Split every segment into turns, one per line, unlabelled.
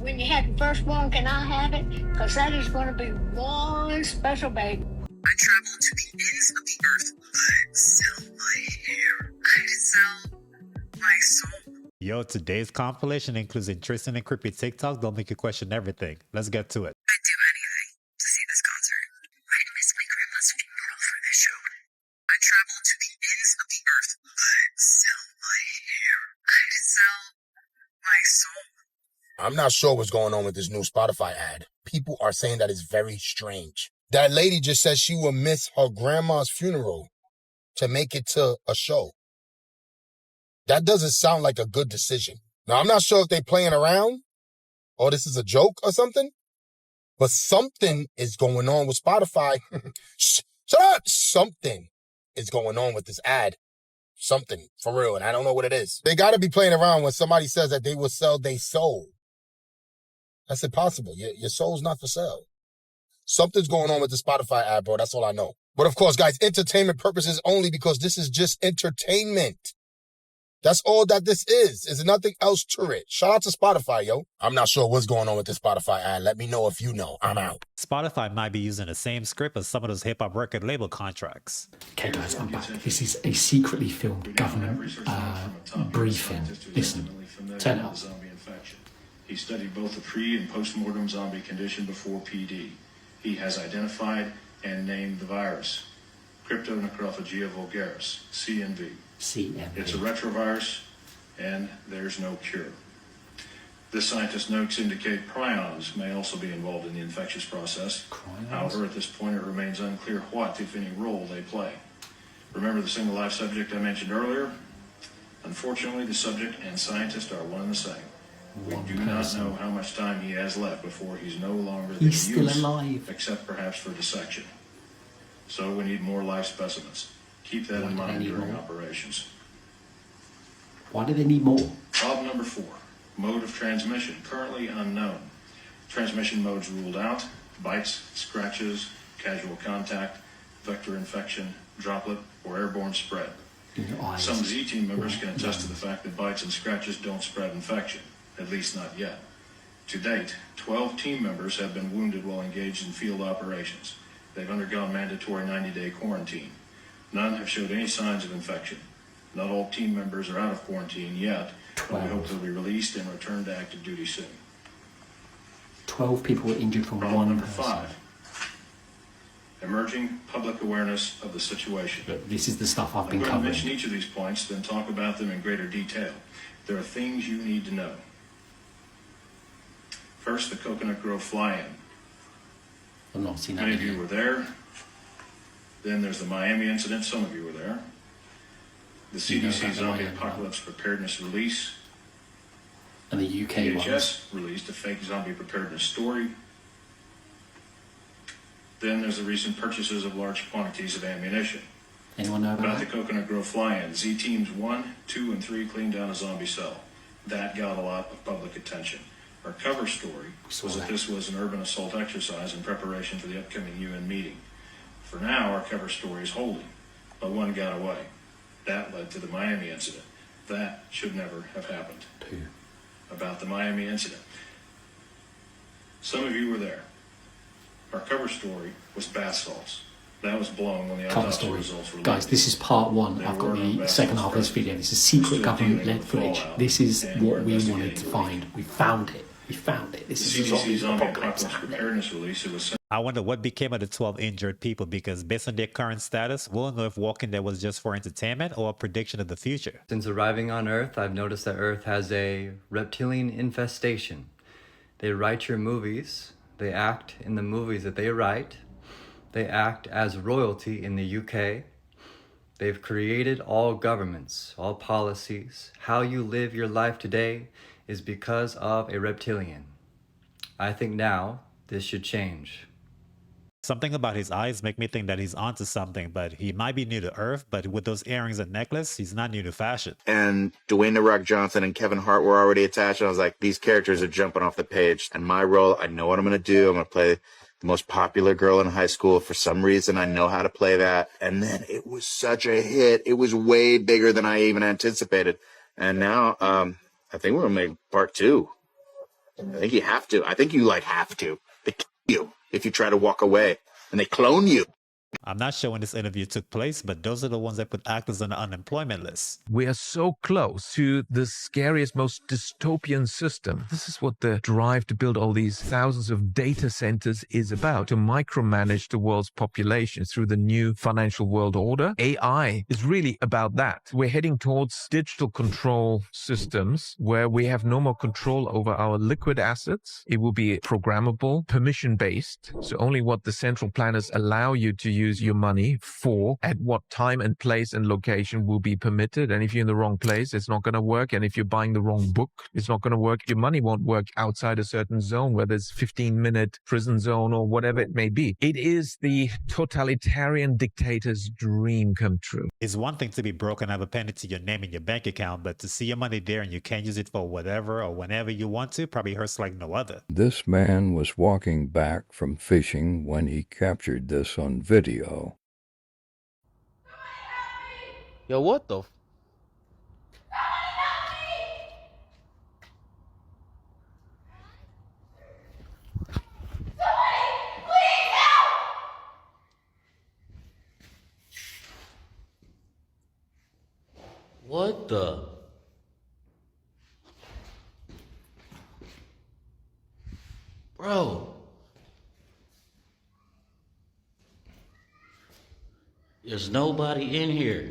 when you have your firstborn, can I have it? Because that is going to be one special baby.
I traveled to the ends of the earth. I'd sell my hair. I'd sell my soul.
Yo, today's compilation includes interesting and creepy TikToks that'll make you question everything. Let's get to it.
I'd do anything to see this concert. I'd miss my grandma's funeral for this show. I traveled to the ends of the earth. I'd sell my hair. I'd sell my soul.
I'm not sure what's going on with this new Spotify ad. People are saying that it's very strange. That lady just said she will miss her grandma's funeral to make it to a show. That doesn't sound like a good decision. Now, I'm not sure if they're playing around or this is a joke or something, but something is going on with Spotify. Shut up! Something is going on with this ad. Something, for real, and I don't know what it is. They got to be playing around when somebody says that they will sell their soul. That's impossible. Your soul's not for sale. Something's going on with the Spotify ad, bro. That's all I know. But of course, guys, entertainment purposes only, because this is just entertainment. That's all that this is. There's nothing else to it. Shout out to Spotify, yo. I'm not sure what's going on with this Spotify ad. Let me know if you know. I'm out.
Spotify might be using the same script as some of those hip-hop record label contracts.
Okay, guys, I'm back. This is a secretly filmed government briefing. Listen, turn it up.
He studied both the pre- and post-mortem zombie condition before PD. He has identified and named the virus, cryptonecrophagia vulgaris, CNV. It's a retrovirus, and there's no cure. This scientist notes indicate prions may also be involved in the infectious process. However, at this point, it remains unclear what, if any, role they play. Remember the single life subject I mentioned earlier? Unfortunately, the subject and scientist are one and the same. We do not know how much time he has left before he's no longer
He's still alive,
except perhaps for dissection. So we need more live specimens. Keep that in mind during operations.
Why do they need more?
Problem number 4, mode of transmission, currently unknown. Transmission modes ruled out: bites, scratches, casual contact, vector infection, droplet, or airborne spread. Some Z team members can attest to the fact that bites and scratches don't spread infection, at least not yet. To date, 12 team members have been wounded while engaged in field operations. They've undergone mandatory 90-day quarantine. None have showed any signs of infection. Not all team members are out of quarantine yet, but we hope they'll be released and return to active duty soon.
12 people were injured from
Problem
one
number
person.
5, emerging public awareness of the situation.
Look, this is the stuff I've
I'm
been
going to
covering.
mention each of these points, then talk about them in greater detail. There are things you need to know. First, the Coconut Grove fly-in.
I've not seen that
Many of you
video.
were there. Then there's the Miami incident. Some of you were there. The
You know
CDC
about the
Zombie
Miami
Apocalypse Preparedness Release.
And the UK ones.
DHS released a fake zombie preparedness story. Then there's the recent purchases of large quantities of ammunition.
Anyone know about
About the
that?
Coconut Grove fly-in, Z Teams 1, 2, and 3 cleaned down a zombie cell. That got a lot of public attention. Our cover story was that this was an urban assault exercise in preparation for the upcoming UN meeting. For now, our cover story is holding, but one got away. That led to the Miami incident. That should never have happened. About the Miami incident. Some of you were there. Our cover story was bath salts. That was blown when the
Cover
autopsy
story.
results were
Guys, this is part 1. I've got the second half of this video. This is secret government-led footage. This is what we wanted to find. We found it. We found it. This is
CDC Zombie
apocalypse.
Apocalypse Preparedness Release. It was
I wonder what became of the 12 injured people, because based on their current status, we'll know if Walking Dead was just for entertainment or a prediction of the future.
Since arriving on Earth, I've noticed that Earth has a reptilian infestation. They write your movies, they act in the movies that they write, they act as royalty in the UK. They've created all governments, all policies. How you live your life today is because of a reptilian. I think now this should change.
Something about his eyes make me think that he's onto something, but he might be new to Earth, but with those earrings and necklace, he's not new to fashion.
And Dwayne "The Rock" Johnson and Kevin Hart were already attached. And I was like, these characters are jumping off the page. And my role, I know what I'm going to do. I'm going to play the most popular girl in high school. For some reason, I know how to play that. And then it was such a hit. It was way bigger than I even anticipated. And now, I think we're going to make part 2. I think you have to. I think you have to. They kill you if you try to walk away, and they clone you.
I'm not sure when this interview took place, but those are the ones that put actors on the unemployment list.
We are so close to the scariest, most dystopian system. This is what the drive to build all these thousands of data centers is about, to micromanage the world's population through the new financial world order. AI is really about that. We're heading towards digital control systems where we have no more control over our liquid assets. It will be programmable, permission-based, so only what the central planners allow you to use your money for, at what time and place and location will be permitted. And if you're in the wrong place, it's not going to work. And if you're buying the wrong book, it's not going to work. Your money won't work outside a certain zone, whether it's 15-minute prison zone or whatever it may be. It is the totalitarian dictator's dream come true.
It's one thing to be broke and have a penny to your name in your bank account, but to see your money there and you can't use it for whatever or whenever you want to probably hurts like no other.
This man was walking back from fishing when he captured this on video.
Yo, what the? What the? Bro. There's nobody in here.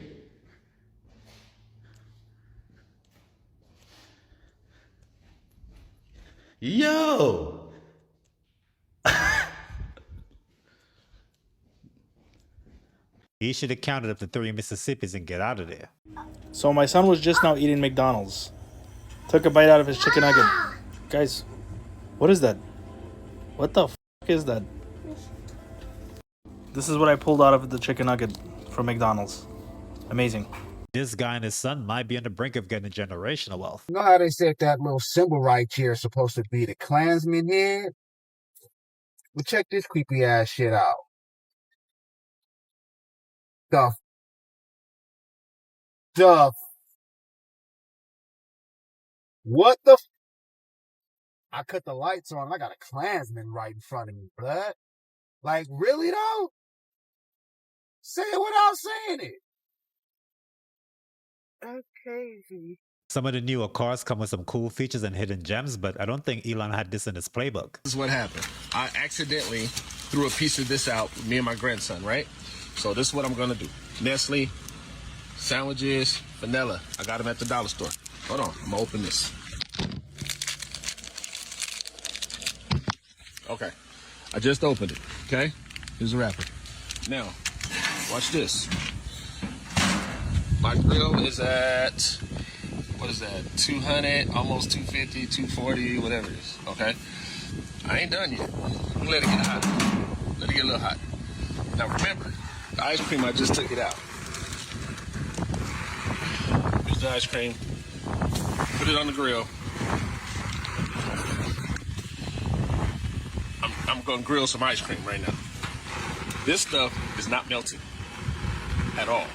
Yo!
He should have counted up to 3 Mississippis and get out of there.
So my son was just now eating McDonald's. Took a bite out of his chicken nugget. Guys, what is that? What the f*** is that? This is what I pulled out of the chicken nugget from McDonald's. Amazing.
This guy and his son might be on the brink of getting generational wealth.
You know how they said that little symbol right here is supposed to be the Klansman head? Well, check this creepy ass shit out. What the I cut the lights on. I got a Klansman right in front of me, blood. Like, really though? Say it without saying it. That's crazy.
Some of the newer cars come with some cool features and hidden gems, but I don't think Elon had this in his playbook.
This is what happened. I accidentally threw a piece of this out with me and my grandson, right? So this is what I'm gonna do. Nestle, sandwiches, vanilla. I got them at the dollar store. Hold on, I'm gonna open this. Okay, I just opened it, okay? Here's the wrapper. Now, watch this. My grill is at, what is that, 200, almost 250, 240, whatever it is, okay? I ain't done yet. I'm gonna let it get hot. Let it get a little hot. Now remember, the ice cream, I just took it out. Here's the ice cream. Put it on the grill. I'm gonna grill some ice cream right now. This stuff is not melting at all.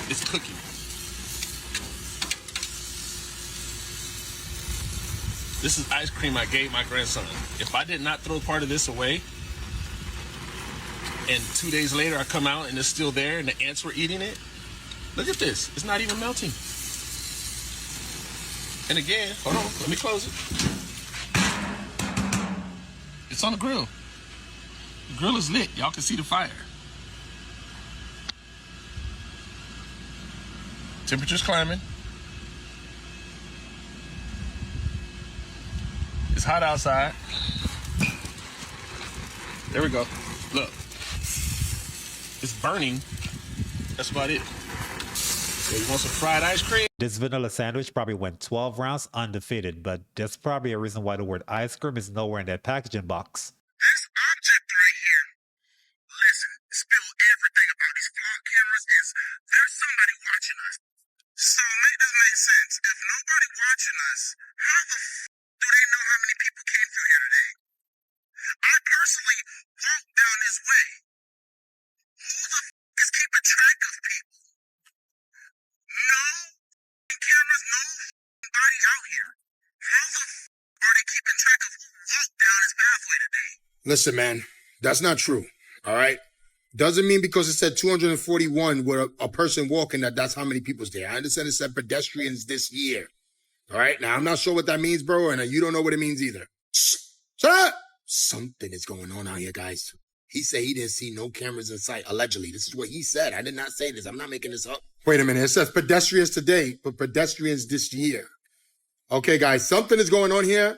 It's cooking. This is ice cream I gave my grandson. If I did not throw part of this away, and 2 days later I come out and it's still there and the ants were eating it, look at this. It's not even melting. And again, hold on, let me close it. It's on the grill. The grill is lit. Y'all can see the fire. Temperature's climbing. It's hot outside. There we go. Look. It's burning. That's about it. So you want some fried ice cream?
This vanilla sandwich probably went 12 rounds undefeated, but there's probably a reason why the word ice cream is nowhere in that packaging box.
This object right here, listen, spill everything about these vlog cameras is there's somebody watching us. So make this make sense. If nobody watching us, how the do they know how many people came through here today? I personally walked down this way. Who the is keeping track of people? No here. How the are they keeping track of who walked down his pathway today?
Listen, man, that's not true. All right? Doesn't mean because it said 241 with a person walking that's how many people's there. I understand it said pedestrians this year. All right? Now, I'm not sure what that means, bro, and you don't know what it means either. Shut up! Something is going on out here, guys. He said he didn't see no cameras in sight, allegedly. This is what he said. I did not say this. I'm not making this up. Wait a minute. It says pedestrians today, but pedestrians this year. Okay, guys, something is going on here.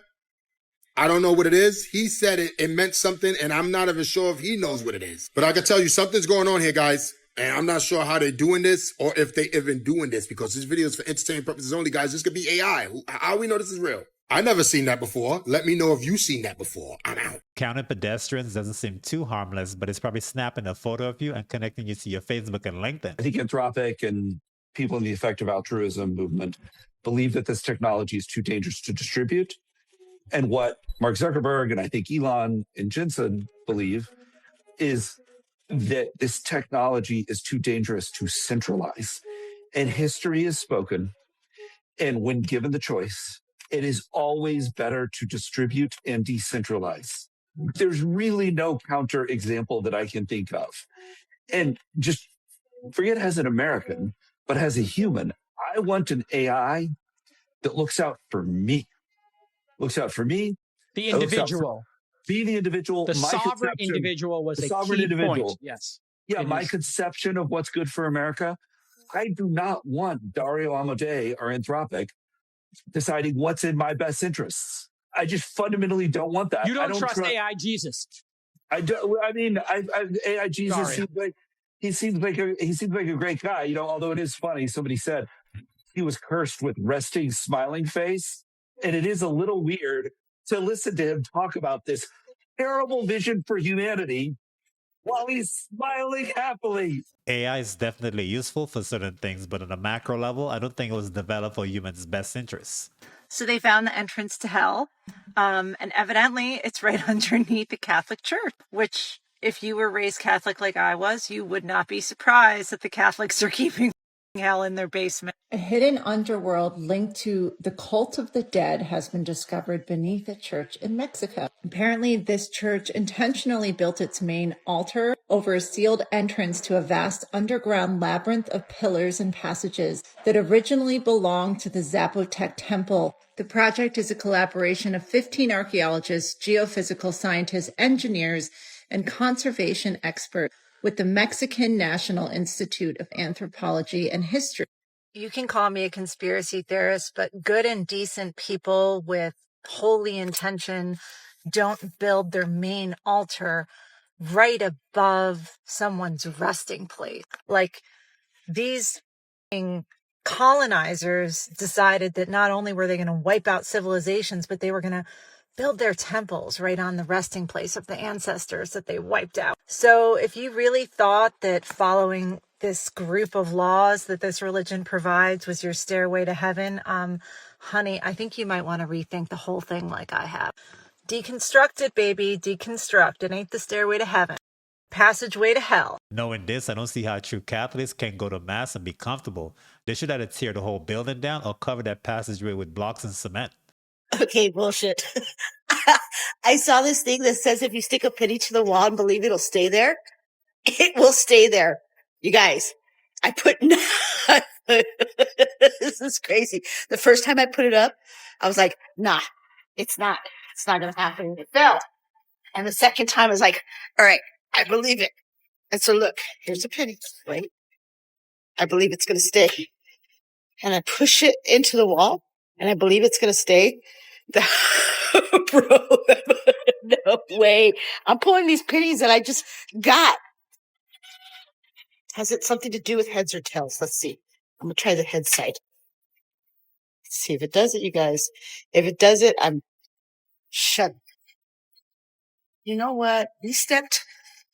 I don't know what it is. He said it meant something, and I'm not even sure if he knows what it is. But I can tell you something's going on here, guys. And I'm not sure how they're doing this or if they even doing this because this video is for entertainment purposes only, guys. This could be AI. How we know this is real? I never seen that before. Let me know if you've seen that before. I'm out.
Counting pedestrians doesn't seem too harmless, but it's probably snapping a photo of you and connecting you to your Facebook and LinkedIn.
I think Anthropic and people in the effective altruism movement believe that this technology is too dangerous to distribute. And what Mark Zuckerberg and I think Elon and Jensen believe is that this technology is too dangerous to centralize. And history is spoken. And when given the choice, it is always better to distribute and decentralize. There's really no counter example that I can think of. And just forget as an American, but as a human, I want an AI that looks out for me. Looks out for me.
The individual.
Be the individual.
The sovereign individual was a key point. Yes.
Yeah, my conception of what's good for America. I do not want Dario Amodei or Anthropic deciding what's in my best interests. I just fundamentally don't want that.
You don't trust AI Jesus.
I do. I mean, AI Jesus seems like a great guy. You know, although it is funny. Somebody said he was cursed with resting, smiling face, and it is a little weird to listen to him talk about this terrible vision for humanity while he's smiling happily.
AI is definitely useful for certain things, but on a macro level, I don't think it was developed for humans' best interests.
So they found the entrance to hell, and evidently it's right underneath the Catholic Church, which if you were raised Catholic like I was, you would not be surprised that the Catholics are keeping hell in their basement.
A hidden underworld linked to the cult of the dead has been discovered beneath a church in Mexico. Apparently, this church intentionally built its main altar over a sealed entrance to a vast underground labyrinth of pillars and passages that originally belonged to the Zapotec temple. The project is a collaboration of 15 archaeologists, geophysical scientists, engineers, and conservation experts with the Mexican National Institute of Anthropology and History.
You can call me a conspiracy theorist, but good and decent people with holy intention don't build their main altar right above someone's resting place. Like these colonizers decided that not only were they going to wipe out civilizations, but they were going to build their temples right on the resting place of the ancestors that they wiped out. So if you really thought that following this group of laws that this religion provides was your stairway to heaven, honey, I think you might want to rethink the whole thing like I have. Deconstruct it, baby. Deconstruct. It ain't the stairway to heaven. Passageway to hell.
Knowing this, I don't see how true Catholics can go to mass and be comfortable. They should either tear the whole building down or cover that passageway with blocks and cement.
Okay, bullshit. I saw this thing that says if you stick a penny to the wall and believe it'll stay there, it will stay there. You guys, I put, this is crazy. The first time I put it up, I was like, nah, it's not going to happen. It fell. And the second time I was like, all right, I believe it. And so look, here's a penny. Wait, I believe it's going to stay. And I push it into the wall and I believe it's going to stay. Bro, no way. I'm pulling these pennies that I just got. Has it something to do with heads or tails? Let's see. I'm going to try the head side. Let's see if it does it, you guys. If it does it, I'm shut. You know what? We stepped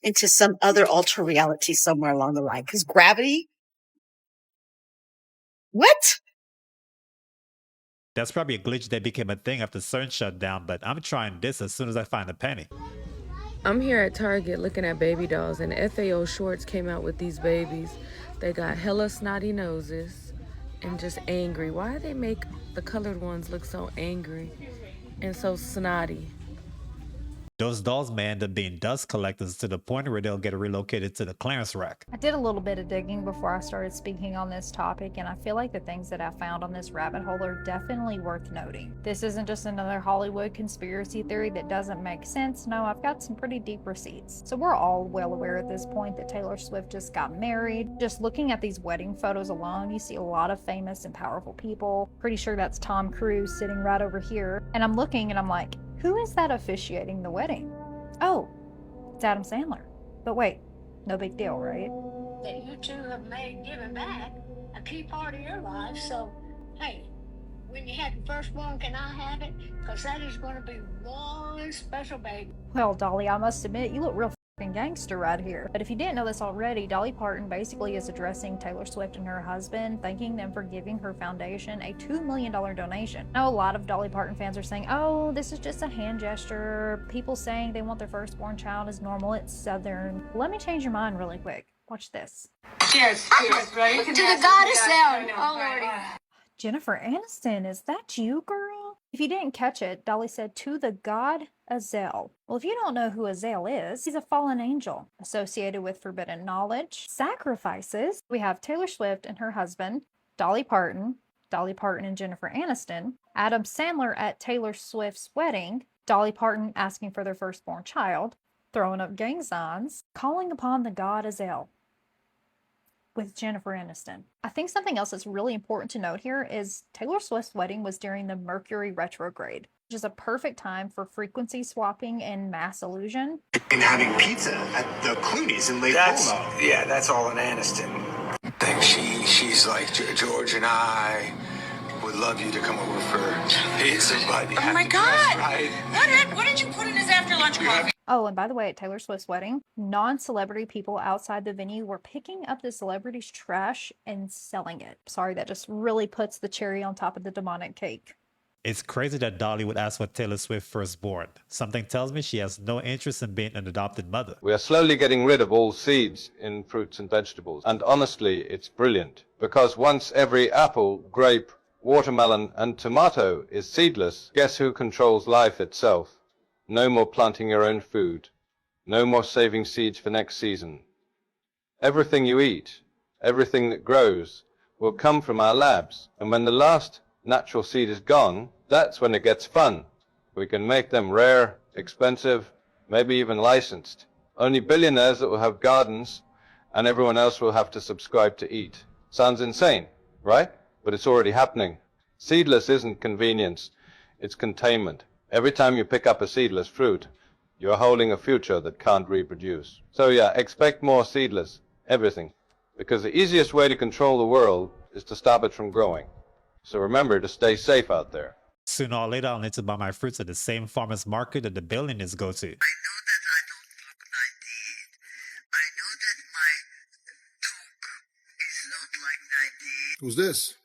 into some other alter reality somewhere along the line. Because gravity? What?
That's probably a glitch that became a thing after CERN shut down, but I'm trying this as soon as I find a penny.
I'm here at Target looking at baby dolls, and FAO Shorts came out with these babies. They got hella snotty noses, and just angry. Why do they make the colored ones look so angry and so snotty?
Those dolls may end up being dust collectors to the point where they'll get relocated to the clearance rack.
I did a little bit of digging before I started speaking on this topic, and I feel like the things that I found on this rabbit hole are definitely worth noting. This isn't just another Hollywood conspiracy theory that doesn't make sense. No, I've got some pretty deep receipts. So we're all well aware at this point that Taylor Swift just got married. Just looking at these wedding photos alone, you see a lot of famous and powerful people. Pretty sure that's Tom Cruise sitting right over here. And I'm looking and I'm like, who is that officiating the wedding? Oh, it's Adam Sandler. But wait, no big deal, right?
That you two have made giving back a key part of your life. So, hey, when you have your firstborn, can I have it? Because that is going to be one special baby.
Well, Dolly, I must admit, you look real f***ing gangster right here. But if you didn't know this already, Dolly Parton basically is addressing Taylor Swift and her husband, thanking them for giving her foundation a $2 million donation. I know a lot of Dolly Parton fans are saying, oh, this is just a hand gesture. People saying they want their firstborn child is normal. It's Southern. Let me change your mind really quick. Watch this.
Cheers. Cheers. Ready?
To the goddess sound. Oh, Lordy.
Jennifer Aniston, is that you, girl? If you didn't catch it, Dolly said, to the god Azazel. Well, if you don't know who Azazel is, he's a fallen angel associated with forbidden knowledge, sacrifices. We have Taylor Swift and her husband, Dolly Parton and Jennifer Aniston, Adam Sandler at Taylor Swift's wedding, Dolly Parton asking for their firstborn child, throwing up gang signs, calling upon the god Azazel with Jennifer Aniston. I think something else that's really important to note here is Taylor Swift's wedding was during the Mercury retrograde, which is a perfect time for frequency swapping and mass illusion.
And having pizza at the Clooney's in Lake Como. Yeah, that's all an Aniston thing. She's like, George and I would love you to come over for pizza, but
Oh my God! Right? What did you put in his after lunch coffee?
Oh, and by the way, at Taylor Swift's wedding, non-celebrity people outside the venue were picking up the celebrity's trash and selling it. Sorry, that just really puts the cherry on top of the demonic cake.
It's crazy that Dolly would ask for Taylor Swift firstborn. Something tells me she has no interest in being an adopted mother.
We are slowly getting rid of all seeds in fruits and vegetables. And honestly, it's brilliant. Because once every apple, grape, watermelon, and tomato is seedless, guess who controls life itself? No more planting your own food. No more saving seeds for next season. Everything you eat, everything that grows, will come from our labs. And when the last natural seed is gone, that's when it gets fun. We can make them rare, expensive, maybe even licensed. Only billionaires that will have gardens, and everyone else will have to subscribe to eat. Sounds insane, right? But it's already happening. Seedless isn't convenience, it's containment. Every time you pick up a seedless fruit, you're holding a future that can't reproduce. So yeah, expect more seedless, everything. Because the easiest way to control the world is to stop it from growing. So remember to stay safe out there.
Sooner or later, I'll need to buy my fruits at the same farmer's market that the billionaires go to.
Who's this?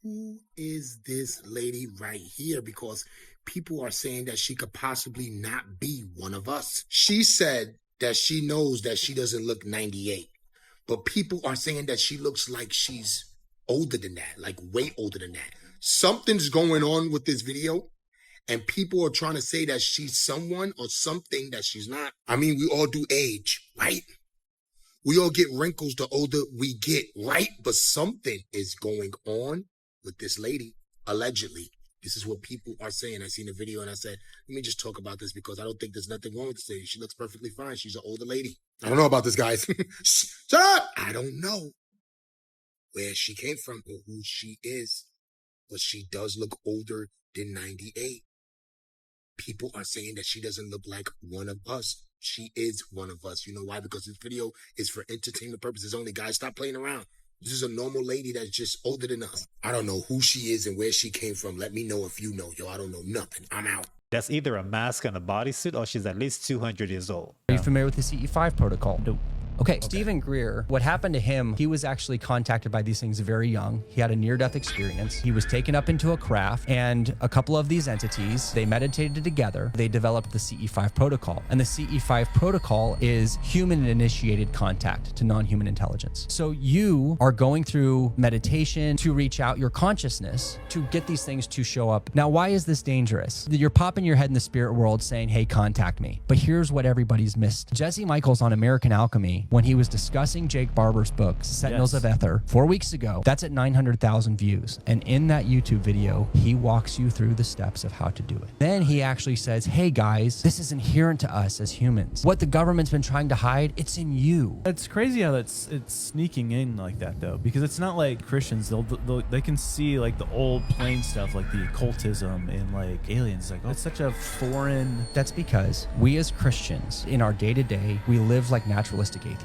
Who is this lady right here? Because people are saying that she could possibly not be one of us. She said that she knows that she doesn't look 98, but people are saying that she looks like she's older than that, like way older than that. Something's going on with this video, and people are trying to say that she's someone or something that she's not. I mean, we all do age, right? We all get wrinkles the older we get, right? But something is going on with this lady, allegedly. This is what people are saying. I seen a video and I said, let me just talk about this because I don't think there's nothing wrong with this lady. She looks perfectly fine. She's an older lady. I don't know about this, guys. Shut up! I don't know where she came from or who she is, but she does look older than 98. People are saying that she doesn't look like one of us. She is one of us. You know why? Because this video is for entertainment purposes only. Guys, stop playing around. This is a normal lady that's just older than us. I don't know who she is and where she came from. Let me know if you know. Yo, I don't know nothing. I'm out.
That's either a mask and a bodysuit or she's at least 200 years old.
Are you familiar with the CE5 protocol?
Nope.
Okay, Stephen Greer, what happened to him, he was actually contacted by these things very young. He had a near-death experience. He was taken up into a craft, and a couple of these entities, they meditated together. They developed the CE5 protocol. And the CE5 protocol is human-initiated contact to non-human intelligence. So you are going through meditation to reach out your consciousness to get these things to show up. Now, why is this dangerous? You're popping your head in the spirit world saying, hey, contact me. But here's what everybody's missed. Jesse Michaels on American Alchemy, when he was discussing Jake Barber's book, Sentinels of Ether, 4 weeks ago, that's at 900,000 views. And in that YouTube video, he walks you through the steps of how to do it. Then he actually says, hey guys, this is inherent to us as humans. What the government's been trying to hide, it's in you.
It's crazy how it's sneaking in like that though, because it's not like Christians, they can see like the old plain stuff like the occultism and like aliens. Like, oh, it's such a foreign.
That's because we as Christians in our day-to-day, we live like naturalistic atheists.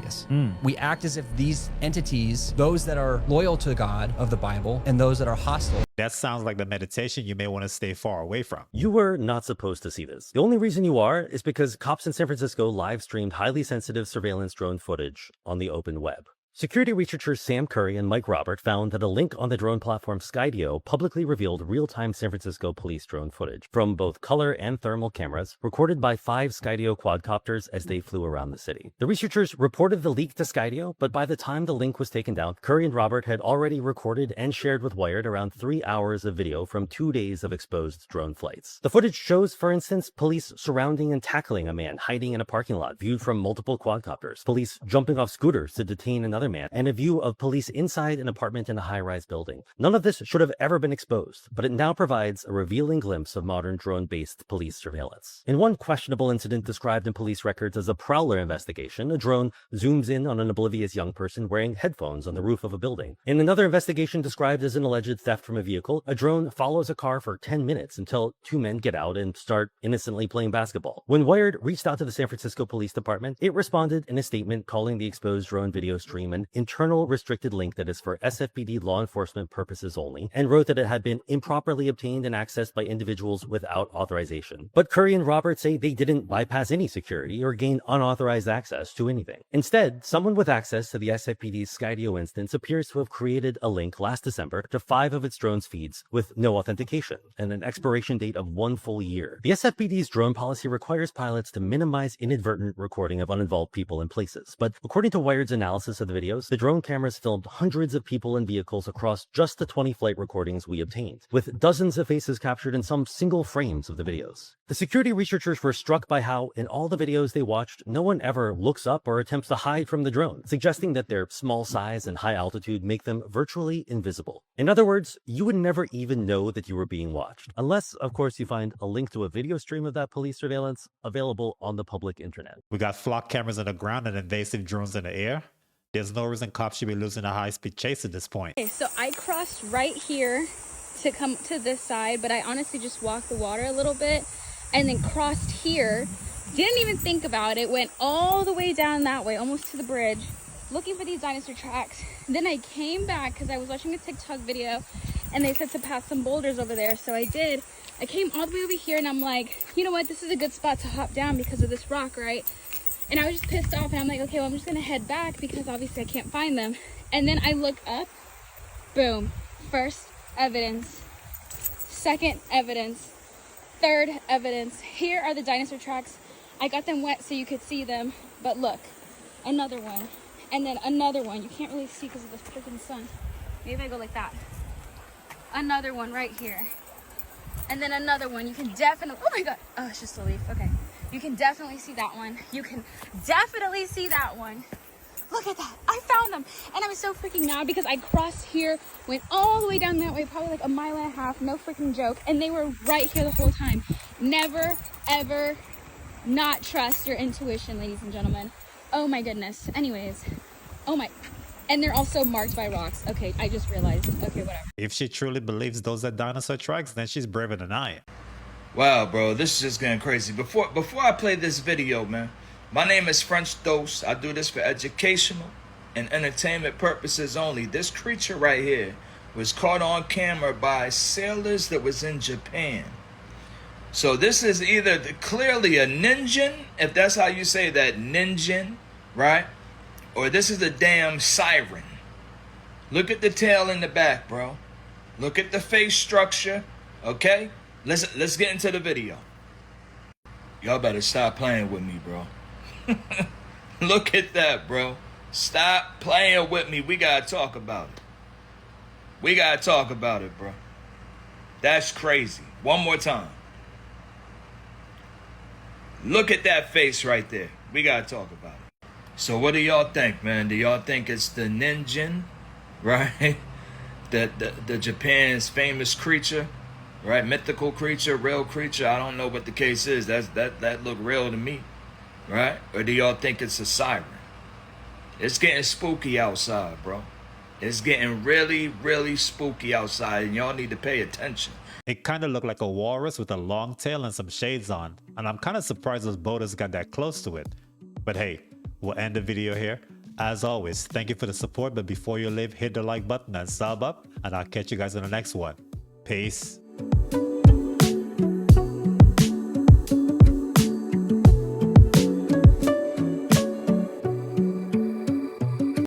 We act as if these entities, those that are loyal to God of the Bible and those that are hostile.
That sounds like the meditation you may want to stay far away from.
You were not supposed to see this. The only reason you are is because cops in San Francisco live streamed highly sensitive surveillance drone footage on the open web. Security researchers Sam Curry and Mike Robert found that a link on the drone platform Skydio publicly revealed real-time San Francisco police drone footage from both color and thermal cameras recorded by 5 Skydio quadcopters as they flew around the city. The researchers reported the leak to Skydio, but by the time the link was taken down, Curry and Robert had already recorded and shared with Wired around 3 hours of video from 2 days of exposed drone flights. The footage shows, for instance, police surrounding and tackling a man hiding in a parking lot viewed from multiple quadcopters, police jumping off scooters to detain another man, and a view of police inside an apartment in a high-rise building. None of this should have ever been exposed, but it now provides a revealing glimpse of modern drone-based police surveillance. In one questionable incident described in police records as a prowler investigation, a drone zooms in on an oblivious young person wearing headphones on the roof of a building. In another investigation described as an alleged theft from a vehicle, a drone follows a car for 10 minutes until 2 men get out and start innocently playing basketball. When Wired reached out to the San Francisco Police Department, it responded in a statement calling the exposed drone video stream an internal restricted link that is for SFPD law enforcement purposes only, and wrote that it had been improperly obtained and accessed by individuals without authorization. But Curry and Robert say they didn't bypass any security or gain unauthorized access to anything. Instead, someone with access to the SFPD's Skydio instance appears to have created a link last December to 5 of its drone's feeds with no authentication and an expiration date of 1 full year. The SFPD's drone policy requires pilots to minimize inadvertent recording of uninvolved people and places, but according to Wired's analysis of the videos, the drone cameras filmed hundreds of people and vehicles across just the 20 flight recordings we obtained, with dozens of faces captured in some single frames of the videos. The security researchers were struck by how, in all the videos they watched, no one ever looks up or attempts to hide from the drone, suggesting that their small size and high altitude make them virtually invisible. In other words, you would never even know that you were being watched, unless, of course, you find a link to a video stream of that police surveillance available on the public internet.
We got flock cameras on the ground and invasive drones in the air. There's no reason cops should be losing a high-speed chase at this point.
Okay, so I crossed right here to come to this side, but I honestly just walked the water a little bit and then crossed here. Didn't even think about it. Went all the way down that way, almost to the bridge, looking for these dinosaur tracks. Then I came back because I was watching a TikTok video and they said to pass some boulders over there. So I did. I came all the way over here and I'm like, you know what? This is a good spot to hop down because of this rock, right? And I was just pissed off and I'm like, okay, well, I'm just gonna head back because obviously I can't find them. And then I look up, boom, first evidence, second evidence, third evidence. Here are the dinosaur tracks. I got them wet so you could see them, but look, another one, and then another one. You can't really see because of the freaking sun. Maybe I go like that. Another one right here. And then another one. You can definitely, oh my God. Oh, it's just a leaf, okay. You can definitely see that one. You can definitely see that one. Look at that. I found them. And I was so freaking mad because I crossed here, went all the way down that way, probably like a mile and a half, no freaking joke. And they were right here the whole time. Never, ever not trust your intuition, ladies and gentlemen. Oh my goodness. Anyways, oh my. And they're also marked by rocks. Okay, I just realized. Okay, whatever.
If she truly believes those are dinosaur tracks, then she's braver than I am.
Wow, bro, this is just getting crazy. Before I play this video, man, my name is French Dose. I do this for educational and entertainment purposes only. This creature right here was caught on camera by sailors that was in Japan. So this is clearly a ninja, if that's how you say that, ninja, right? or this is a damn siren. Look at the tail in the back, bro. Look at the face structure, okay? Let's get into the video. Y'all better stop playing with me, bro. Look at that, bro. Stop playing with me. We gotta talk about it. We gotta talk about it, bro. That's crazy. One more time. Look at that face right there. We gotta talk about it. So what do y'all think, man? Do y'all think it's the Ninjin, right? The Japan's famous creature, right? Mythical creature, real creature. I don't know what the case is. That look real to me, right? Or do y'all think it's a siren? It's getting spooky outside, bro. It's getting really, really spooky outside, and y'all need to pay attention.
It kind of looked like a walrus with a long tail and some shades on, and I'm kind of surprised those boaters got that close to it. But hey, we'll end the video here. As always, thank you for the support, but before you leave, hit the like button and sub up, and I'll catch you guys in the next one. Peace.